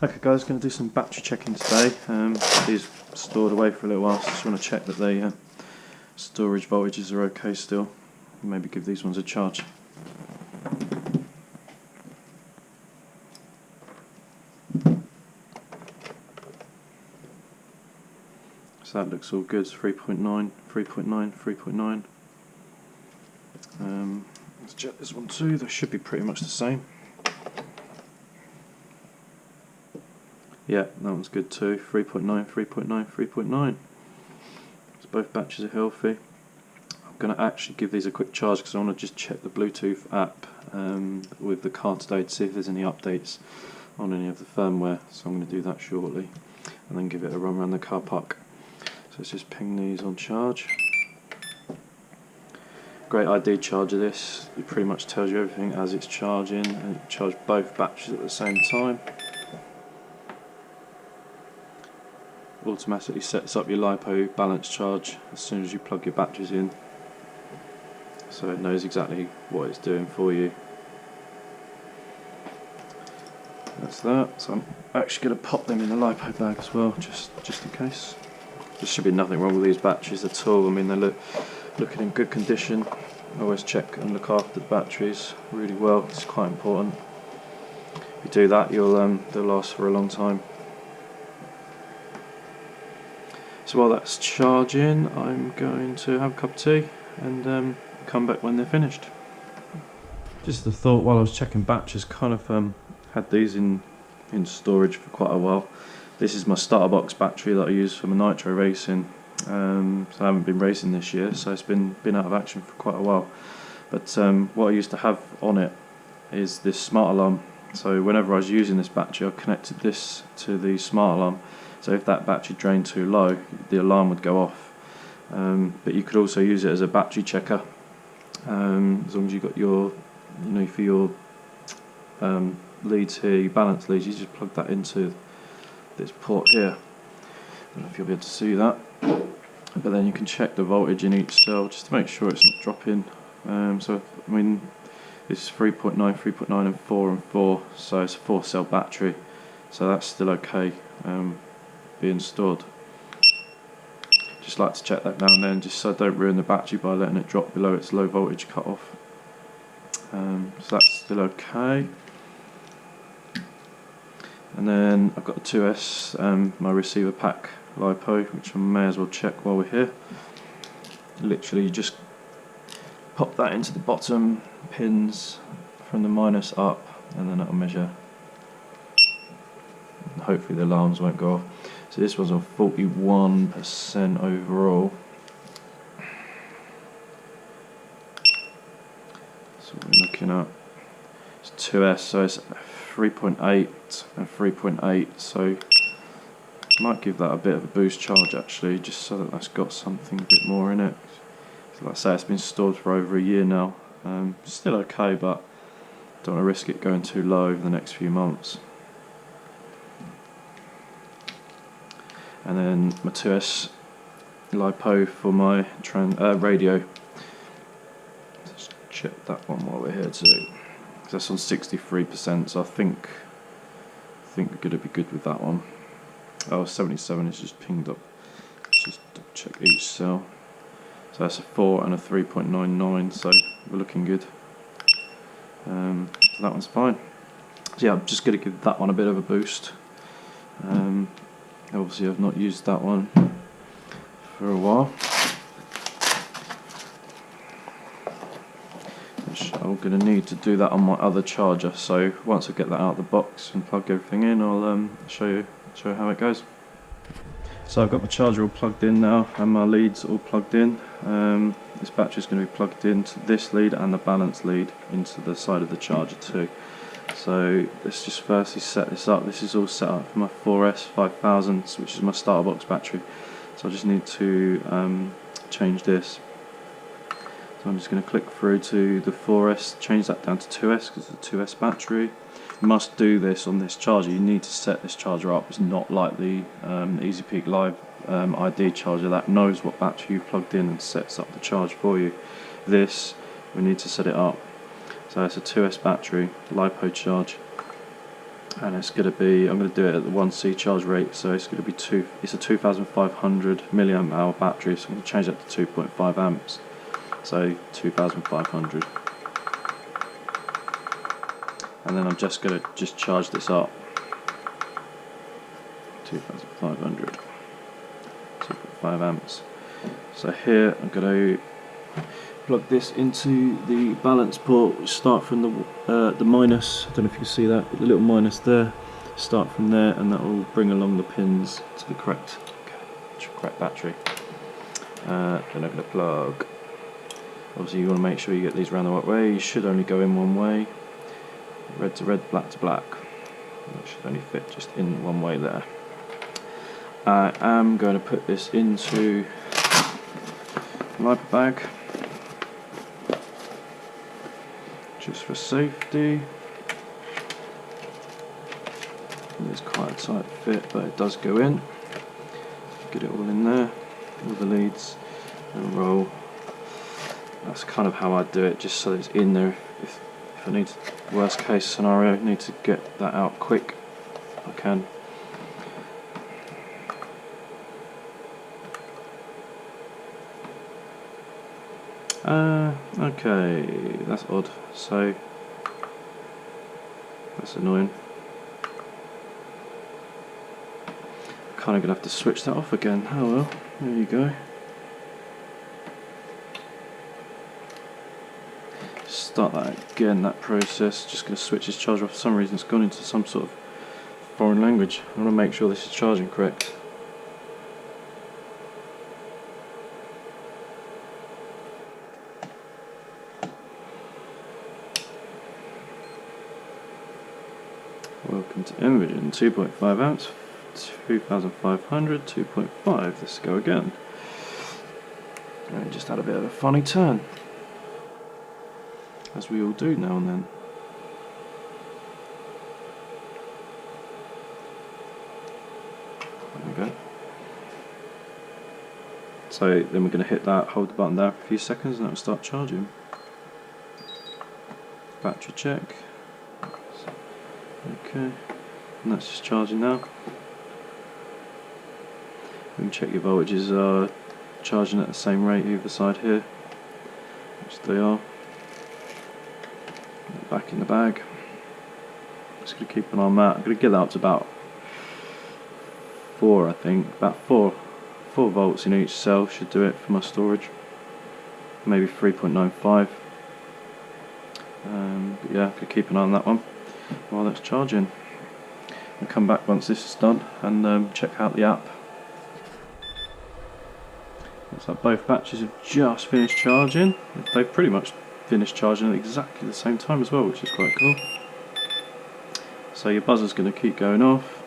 Okay guys, going to do some battery checking today. These stored away for a little while, so just want to check that the storage voltages are okay still. Maybe give these ones a charge. So that looks all good. It's 3.9, 3.9, 3.9. Let's check this one too. They should be pretty much the same. Yeah, that one's good too. 3.9, 3.9, 3.9. So both batteries are healthy. I'm going to actually give these a quick charge because I want to just check the Bluetooth app with the car today to see if there's any updates on any of the firmware. So I'm going to do that shortly and then give it a run around the car park. So let's just ping these on charge. Great ID charger this. It pretty much tells you everything as it's charging, and it charges both batteries at the same time. Automatically sets up your LiPo balance charge as soon as you plug your batteries in, so it knows exactly what it's doing for you. That's that. So I'm actually going to pop them in the LiPo bag as well, just in case. There should be nothing wrong with these batteries at all. I mean, they're looking in good condition. I always check and look after the batteries really well. It's quite important. If you do that, they'll last for a long time. So while that's charging, I'm going to have a cup of tea and come back when they're finished. Just a thought while I was checking batteries, kind of had these in storage for quite a while. This is my starter box battery that I use for my nitro racing. So I haven't been racing this year, so it's been out of action for quite a while. But what I used to have on it is this smart alarm. So whenever I was using this battery, I connected this to the smart alarm. So if that battery drained too low, the alarm would go off. But you could also use it as a battery checker, as long as you got your, for your leads here, your balance leads, you just plug that into this port here. I don't know if you'll be able to see that, but then you can check the voltage in each cell just to make sure it's not dropping. So I mean, it's 3.9, 3.9 and 4 and 4, so it's a 4-cell battery, so that's still okay being stored. Just like to check that now and then, just so I don't ruin the battery by letting it drop below its low voltage cut off. So that's still okay. And then I've got a 2S, my receiver pack LiPo, which I may as well check while we're here. Literally you just pop that into the bottom pins from the minus up, and then that'll measure. Hopefully the alarms won't go off. So this was on 41% overall. So what we're looking at, it's 2S, so it's 3.8 and 3.8, so might give that a bit of a boost charge actually, just so that that's got something a bit more in it. So like I say, it's been stored for over a year now. Still okay, but don't want to risk it going too low over the next few months. And then my 2S LiPo for my radio. Let's check that one while we're here too. That's on 63%, so I think we're going to be good with that one. Oh, 77 is just pinged up. Let's just check each cell. So that's a 4 and a 3.99, so we're looking good. So that one's fine. So yeah, I'm just going to give that one a bit of a boost. Obviously I've not used that one for a while. I'm going to need to do that on my other charger, so once I get that out of the box and plug everything in, I'll show you how it goes. So I've got my charger all plugged in now and my leads all plugged in. This battery is going to be plugged into this lead and the balance lead into the side of the charger too. So let's just firstly set this up. This is all set up for my 4S 5000, which is my starter box battery. So I just need to change this. So I'm just going to click through to the 4S, change that down to 2S because it's a 2S battery. You must do this on this charger. You need to set this charger up. It's not like the Easy Peak Live ID charger that knows what battery you've plugged in and sets up the charge for you. This, we need to set it up. So it's a 2S battery, LiPo charge. and it's going to be, I'm going to do it at the 1C charge rate, so it's going to be it's a 2500 milliamp hour battery, so I'm going to change that to 2.5 amps, so 2500, and then I'm just going to charge this up, 2500, 2.5 amps. So here I'm going to plug this into the balance port, which start from the minus. I don't know if you can see that, but the little minus there. Start from there, and that will bring along the pins to the correct battery. Then I'm going to plug. Obviously, you want to make sure you get these round the right way. You should only go in one way, red to red, black to black. That should only fit just in one way there. I am going to put this into the LiPo bag, just for safety. It's quite a tight fit, but it does go in. Get it all in there, all the leads, and roll. That's kind of how I do it, just so that it's in there. If I need, worst case scenario, need to get that out quick, I can. Okay, that's odd. So that's annoying. Kind of gonna have to switch that off again. Oh well, there you go. Start that again, that process. Just gonna switch this charger off. For some reason it's gone into some sort of foreign language. I want to make sure this is charging correct. Welcome to Envision, 2.5 amps, 2500, 2.5, let's go again. And it just had a bit of a funny turn, as we all do now and then. There we go. So then we're going to hit that, hold the button there for a few seconds, and that will start charging. Battery check. Okay, and that's just charging now. You can check your voltages are charging at the same rate either side here, which they are. Back in the bag. Just going to keep an eye on that. I'm going to get that up to about 4, I think. About 4 volts in each cell should do it for my storage. Maybe 3.95. But yeah, I'm going to keep an eye on that one while that's charging. I'll come back once this is done and check out the app. Looks like both batteries have just finished charging. They've pretty much finished charging at exactly the same time as well, which is quite cool. So your buzzer's going to keep going off,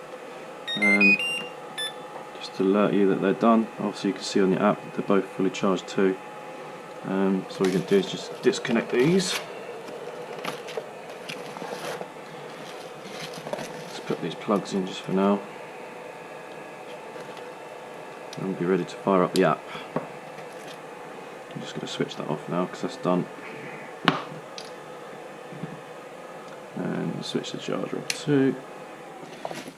just to alert you that they're done. Also you can see on the app that they're both fully charged too. So what you're going to do is just disconnect these. Put these plugs in just for now, and we'll be ready to fire up the app. I'm just going to switch that off now because that's done, and we'll switch the charger off too,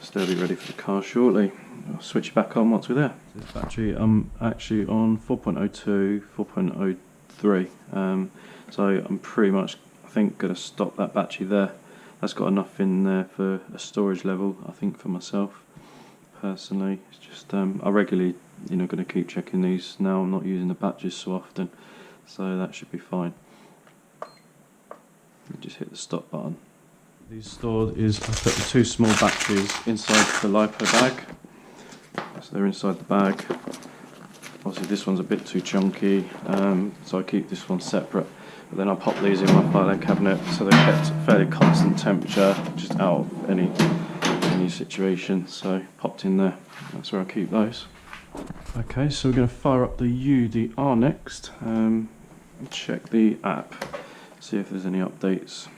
so they'll be ready for the car shortly. I'll switch it back on once we're there. This battery, I'm actually on 4.02, 4.03, so I'm pretty much, I think, going to stop that battery there. That's got enough in there for a storage level, I think, for myself personally. It's just I regularly, going to keep checking these now. I'm not using the batteries so often, so that should be fine. Just hit the stop button. These stored is I put the 2 small batteries inside the LiPo bag, so they're inside the bag. Obviously this one's a bit too chunky, so I keep this one separate. But then I pop these in my filing cabinet so they're kept at fairly constant temperature, just out of any situation. So popped in there. That's where I keep those. Okay, so we're going to fire up the UDR next. And check the app, see if there's any updates.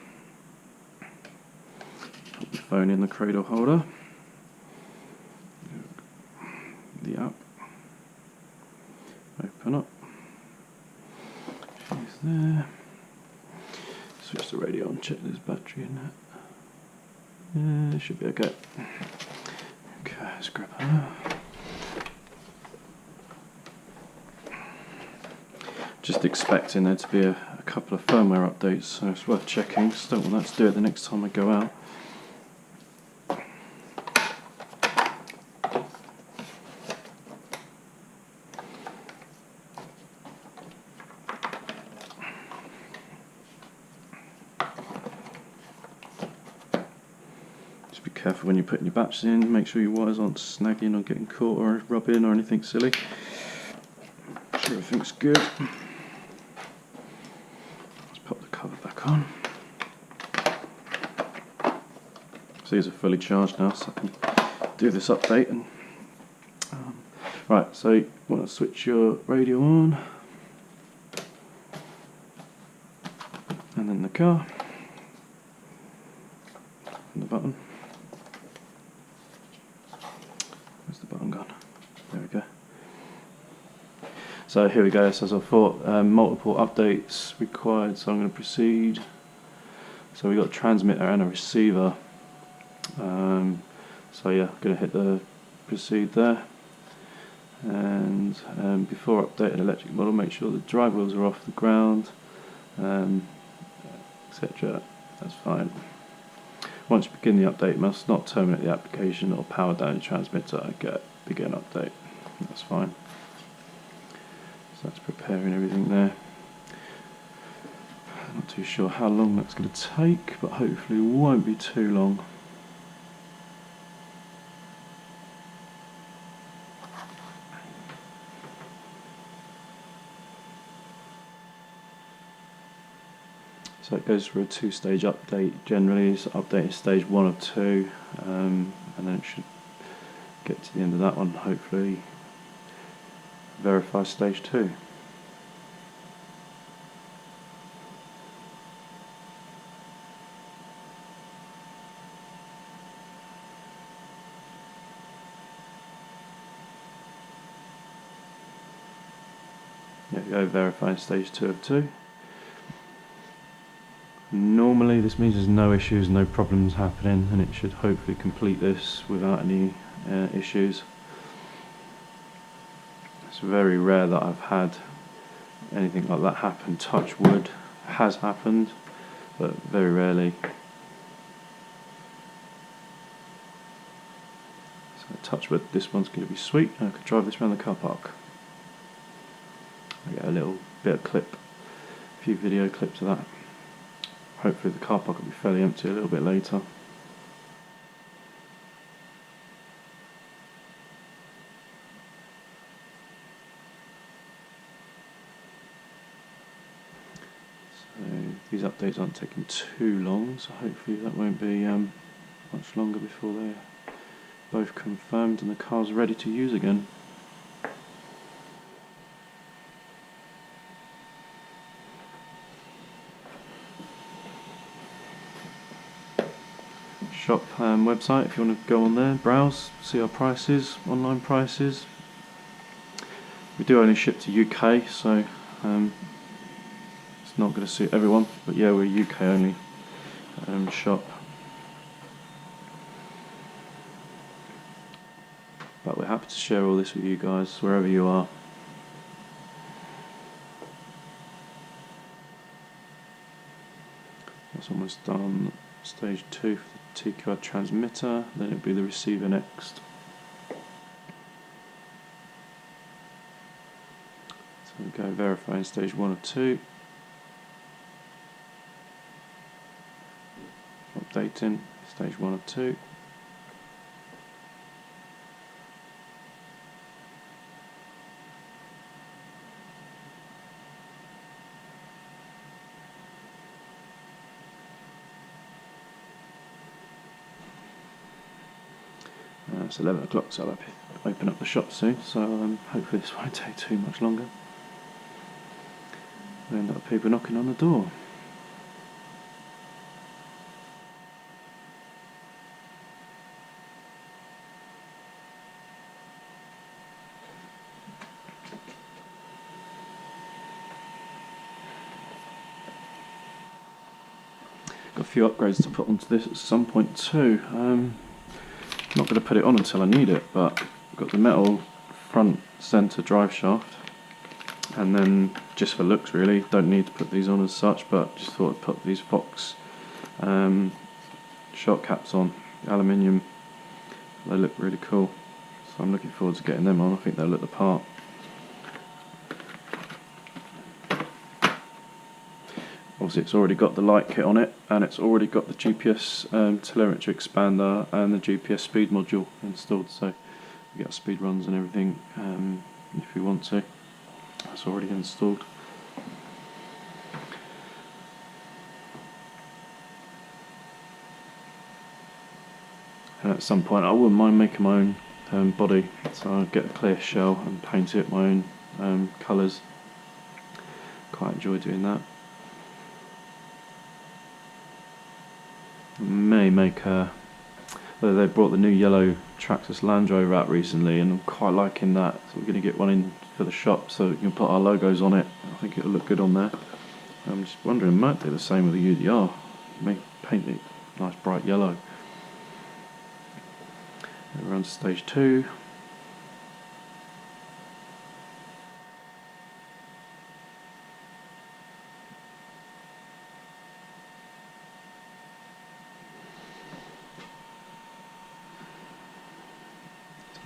Put the phone in the cradle holder. The app. Open up. She's there. Switch the radio on, check there's battery in that. Should be okay. Okay, let's grab that. Just expecting there to be a couple of firmware updates, so it's worth checking. Just don't want that to do it the next time I go out. Just be careful when you're putting your batches in, make sure your wires aren't snagging or getting caught or rubbing or anything silly. Make sure everything's good. Pop the cover back on. So these are fully charged now, so I can do this update. And right, so you want to switch your radio on, and then the car, and the button. Where's the button gone? There we go. So here we go, so as I thought, multiple updates required, so I'm going to proceed. So we've got a transmitter and a receiver. So yeah, I'm going to hit the proceed there. And before updating electric model, make sure the drive wheels are off the ground, etc. That's fine. Once you begin the update, you must not terminate the application or power down your transmitter and begin update. That's fine. That's preparing everything there. Not too sure how long that's going to take, but hopefully it won't be too long. So it goes through a two-stage update generally. So update is stage 1 of 2, and then it should get to the end of that one, hopefully verify stage 2. There we go, verifying stage 2 of 2. Normally this means there's no issues, no problems happening, and it should hopefully complete this without any issues. It's very rare that I've had anything like that happen. Touch wood, has happened, but very rarely. So touch wood, this one's going to be sweet, and I could drive this around the car park. I get a little bit of clip, a few video clips of that. Hopefully the car park will be fairly empty a little bit later. These updates aren't taking too long, so hopefully that won't be much longer before they're both confirmed and the car's ready to use again. Shop website, if you want to go on there, browse, see our prices, online prices. We do only ship to UK, so it's not going to suit everyone, but yeah, we're a UK only shop. But we're happy to share all this with you guys wherever you are. That's almost done. Stage 2 for the TQR transmitter, then it'll be the receiver next. So we go verifying stage 1 of 2. Updating stage 1 of 2. It's 11 o'clock, so I'll open up the shop soon, so hopefully this won't take too much longer. We'll end up with people knocking on the door. Got a few upgrades to put onto this at some point too. Not going to put it on until I need it, but I've got the metal front centre drive shaft, and then just for looks really, don't need to put these on as such, but just thought I'd put these Fox shock caps on, aluminium. They look really cool, so I'm looking forward to getting them on. I think they'll look the part. Obviously it's already got the light kit on it, and it's already got the GPS telemetry expander and the GPS speed module installed, so you get speed runs and everything if you want to. That's already installed. And at some point I wouldn't mind making my own body, so I'll get a clear shell and paint it my own colours. Quite enjoy doing that. May make they brought the new yellow Traxxas Land Rover out recently, and I'm quite liking that, so we're going to get one in for the shop so we can put our logos on it. I think it'll look good on there. I'm just wondering, I might do the same with the UDR, may paint it nice bright yellow. We're on stage 2.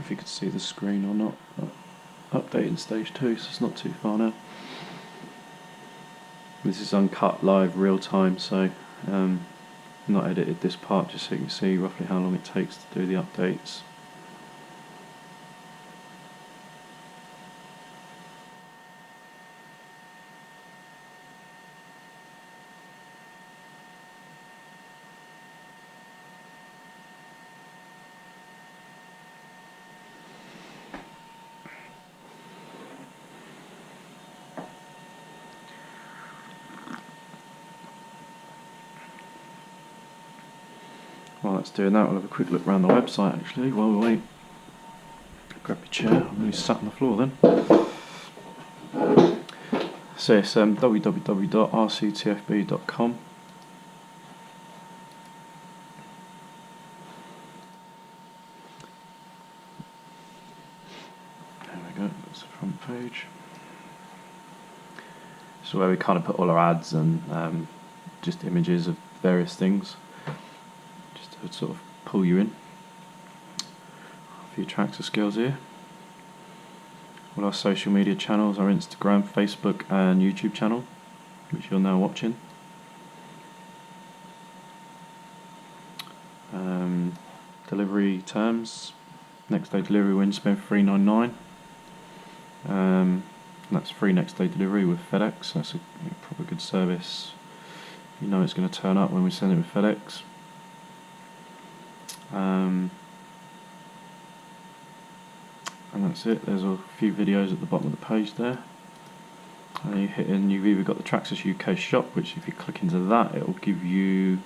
If you could see the screen or not. Updating stage 2, so it's not too far now. This is uncut live real time, so not edited this part, just so you can see roughly how long it takes to do the updates. While that's doing that, we'll have a quick look around the website actually while we wait. Grab your chair, I'm really sat on the floor then. So it's www.rctfb.com. There we go, that's the front page. So where we kind of put all our ads and just images of various things, to sort of pull you in. A few Traxxas skills here. All our social media channels, our Instagram, Facebook and YouTube channel, which you're now watching. Delivery terms, next day delivery when you spend $3.99. That's free next day delivery with FedEx. That's a proper good service. You know it's going to turn up when we send it with FedEx. And that's it. There's a few videos at the bottom of the page there, and you hit in, you've either got the Traxxas UK shop, which if you click into that it will give you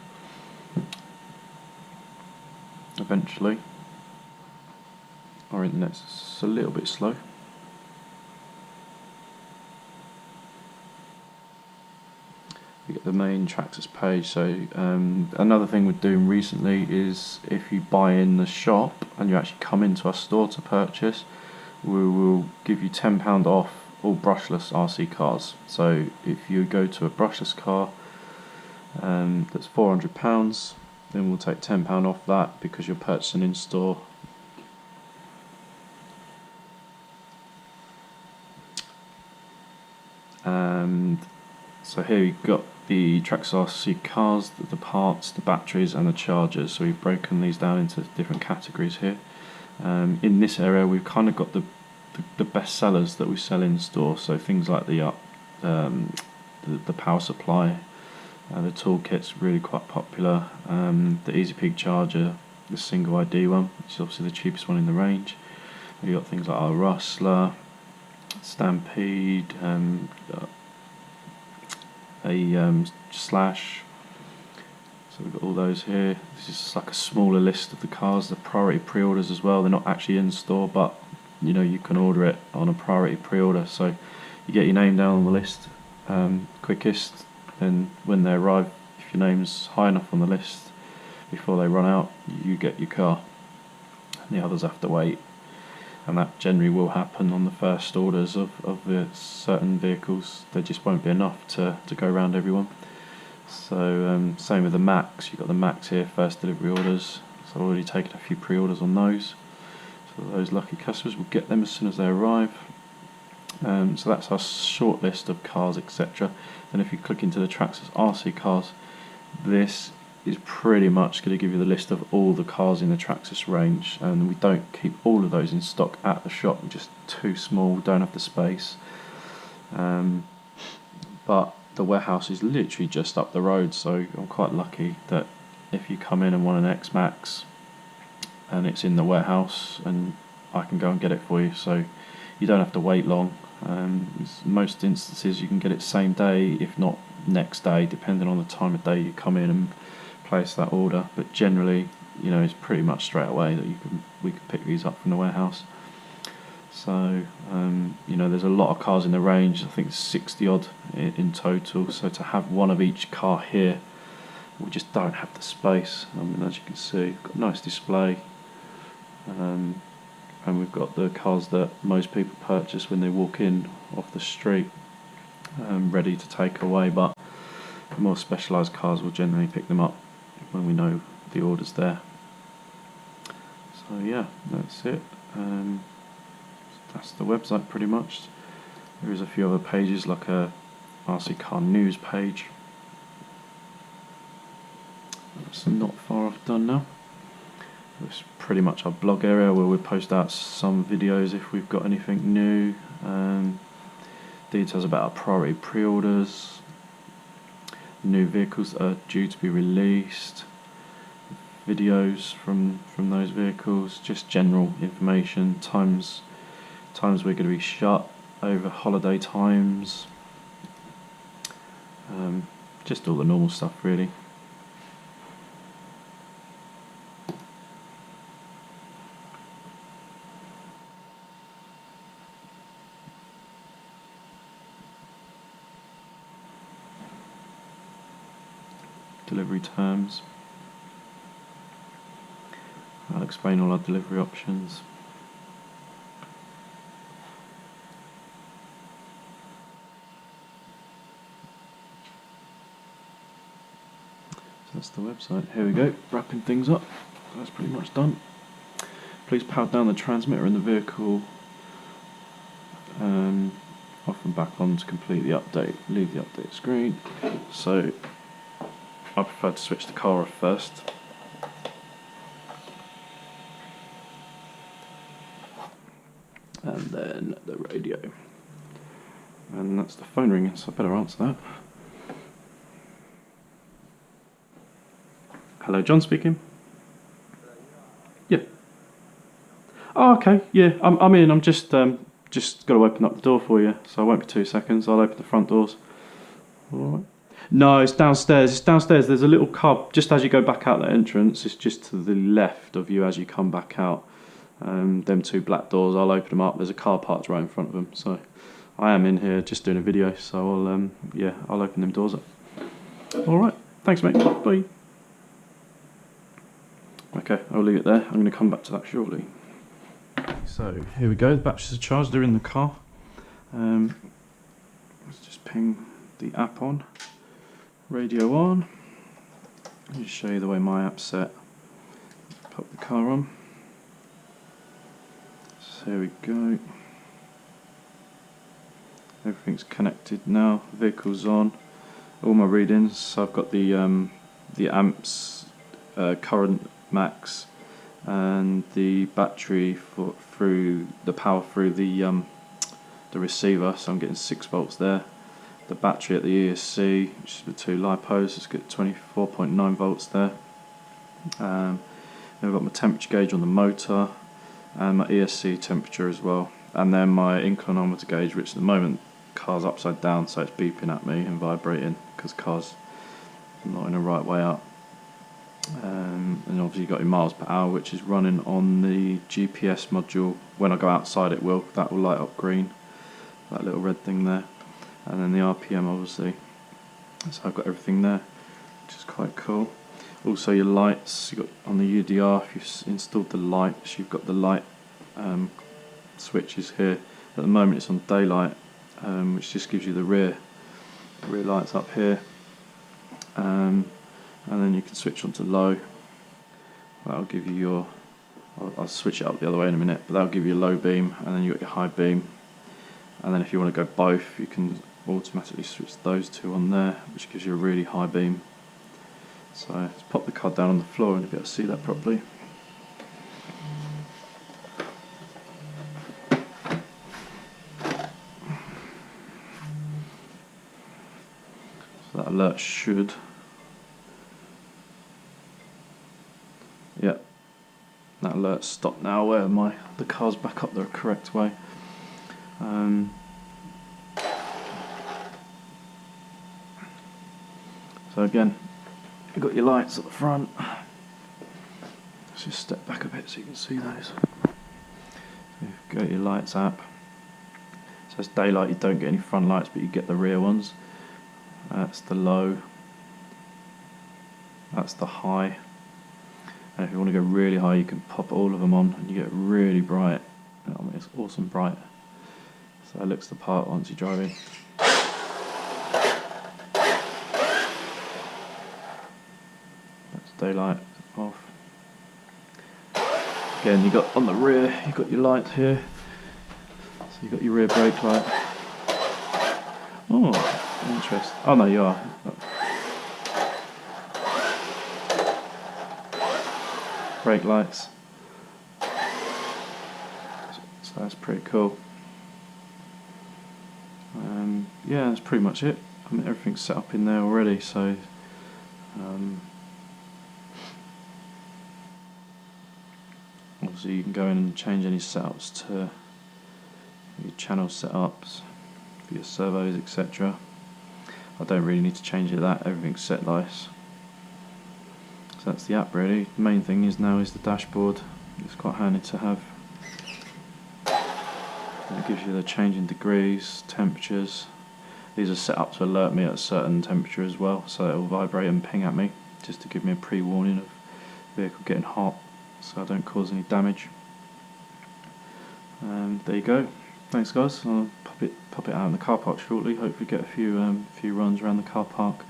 eventually. Our internet's a little bit slow. You get the main Traxxas page. So another thing we're doing recently is if you buy in the shop and you actually come into our store to purchase, we will give you £10 off all brushless RC cars. So if you go to a brushless car that's £400, then we'll take £10 off that because you're purchasing in store. And so here you've got the Traxxas RC cars, the parts, the batteries and the chargers. So we've broken these down into different categories here. In this area we've kind of got the best sellers that we sell in store, so things like the power supply, the toolkit's really quite popular, the Easy Peak charger, the single ID one, which is obviously the cheapest one in the range. We've got things like our Rustler, Stampede, a Slash. So we've got all those here. This is just like a smaller list of the cars, the priority pre-orders as well. They're not actually in store, but you know you can order it on a priority pre-order. So you get your name down on the list quickest, then when they arrive, if if your name's high enough on the list before they run out, you get your car, and the others have to wait. And that generally will happen on the first orders of the certain vehicles. There just won't be enough to go around everyone. So same with the Max. You've got the Max here, first delivery orders. So I've already taken a few pre-orders on those. So those lucky customers will get them as soon as they arrive. So that's our short list of cars, etc. Then if you click into the Traxxas RC cars, this is pretty much going to give you the list of all the cars in the Traxxas range, and we don't keep all of those in stock at the shop. We're just too small, don't have the space. But the warehouse is literally just up the road, so I'm quite lucky that if you come in and want an X-Max and it's in the warehouse, and I can go and get it for you, so you don't have to wait long. Most instances you can get it same day, if not next day, depending on the time of day you come in and place that order. But generally, you know, it's pretty much straight away that we can pick these up from the warehouse. So you know, there's a lot of cars in the range. I think it's 60 odd in total. So to have one of each car here, we just don't have the space. I mean, as you can see, we've got a nice display, and we've got the cars that most people purchase when they walk in off the street, ready to take away. But the more specialised cars will generally pick them up when we know the order's there. So yeah, that's it. That's the website pretty much. There is a few other pages, like a RC car news page. That's not far off done now. It's pretty much our blog area where we post out some videos if we've got anything new. Details about our priority pre-orders, new vehicles that are due to be released, videos from those vehicles, just general information, times we're going to be shut over holiday times, just all the normal stuff really. Delivery terms. I'll explain all our delivery options. So that's the website. Here we go, wrapping things up. That's pretty much done. Please power down the transmitter in the vehicle, off and back on to complete the update. Leave the update screen. So I prefer to switch the car off first. And then the radio. And that's the phone ringing, so I better answer that. Hello, John speaking. Yeah. Oh, okay. Yeah, I'm in. I'm just got to open up the door for you, so I won't be 2 seconds. I'll open the front doors. All right. No, it's downstairs. It's downstairs. There's a little car just as you go back out the entrance. It's just to the left of you as you come back out. Them two black doors, I'll open them up. There's a car parked right in front of them. So I am in here just doing a video. So I'll open them doors up. All right. Thanks, mate. Bye. Okay, I'll leave it there. I'm going to come back to that shortly. So here we go. The batteries are charged. They're in the car. Let's just ping the app on. Radio on. Let me show you the way my app's set. Pop the car on. So here we go. Everything's connected now. Vehicle's on. All my readings. So I've got the amps, current max, and the battery through the power through the receiver. So I'm getting 6 volts there. The battery at the ESC, which is the 2 LiPos, it's got 24.9 volts there. Then I've got my temperature gauge on the motor and my ESC temperature as well. And then my inclinometer gauge, which at the moment car's upside down, so it's beeping at me and vibrating because car's not in the right way up. And obviously you've got your miles per hour, which is running on the GPS module. When I go outside that will light up green, that little red thing there. And then the RPM obviously. So I've got everything there. which is quite cool. Also your lights, you got on the UDR, if you've installed the lights, you've got the light switches here. At the moment it's on daylight, which just gives you the rear lights up here, and then you can switch on to low. That'll give you your, I'll switch it up the other way in a minute, but that'll give you a low beam, and then you've got your high beam. And then if you want to go both, you can automatically switch those two on there, which gives you a really high beam. So let's pop the card down on the floor and you'll be able to see that properly. So that alert should, yep, that alert's stopped now where the car's back up the correct way. So again, you've got your lights at the front. Let's just step back a bit so you can see those. So you've got your lights app. So it's daylight, you don't get any front lights, but you get the rear ones. That's the low. That's the high. And if you want to go really high, you can pop all of them on and you get really bright. I mean, it's awesome bright. So that looks the part once you drive in. Daylight off. Again, you got on the rear, you've got your lights here. So you've got your rear brake light. Oh, interesting. Oh no, you are. Brake lights. So that's pretty cool. Yeah, that's pretty much it. I mean, everything's set up in there already, so obviously you can go in and change any setups to your channel setups for your servos, etc. I don't really need to change it that, everything's set nice. So that's the app really. The main thing is now is the dashboard. It's quite handy to have. It gives you the change in degrees, temperatures. These are set up to alert me at a certain temperature as well, so it will vibrate and ping at me just to give me a pre-warning of the vehicle getting hot, so I don't cause any damage. There you go. Thanks guys. I'll pop it out in the car park shortly. Hopefully get a few runs around the car park.